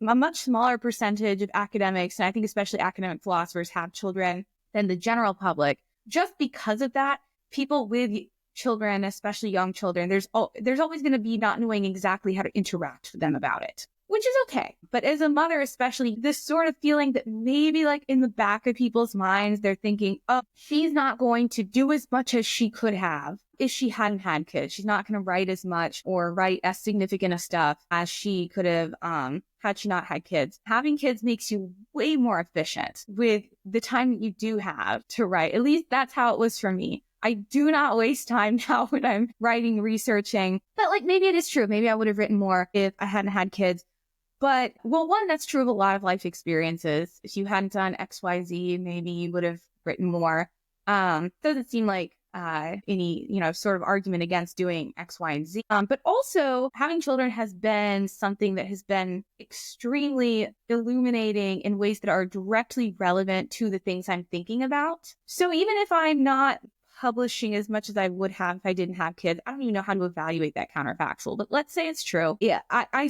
a much smaller percentage of academics, and I think especially academic philosophers, have children than the general public. Just because of that, people with children, especially young children, there's always going to be not knowing exactly how to interact with them about it, which is okay. But as a mother, especially, this sort of feeling that maybe like in the back of people's minds, they're thinking, oh, she's not going to do as much as she could have if she hadn't had kids. She's not going to write as much or write as significant a stuff as she could have had she not had kids. Having kids makes you way more efficient with the time that you do have to write. At least that's how it was for me. I do not waste time now when I'm writing, researching. But like, maybe it is true. Maybe I would have written more if I hadn't had kids. But, well, one, that's true of a lot of life experiences. If you hadn't done X, Y, Z, maybe you would have written more. Doesn't seem like any, sort of argument against doing X, Y, and Z. But also, having children has been something that has been extremely illuminating in ways that are directly relevant to the things I'm thinking about. So even if I'm not publishing as much as I would have if I didn't have kids, I don't even know how to evaluate that counterfactual, but let's say it's true. Yeah, I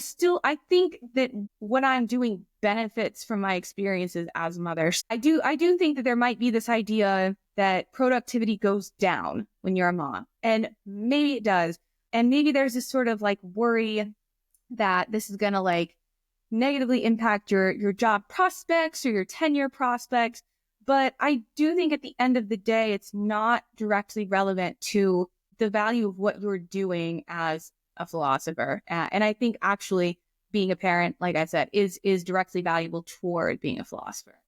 think that what I'm doing benefits from my experiences as mothers. I do think that there might be this idea that productivity goes down when you're a mom, and maybe it does. And maybe there's this sort of like worry that this is going to like negatively impact your job prospects or your tenure prospects. But I do think at the end of the day, it's not directly relevant to the value of what you're doing as a philosopher. And I think actually being a parent, like I said, is directly valuable toward being a philosopher.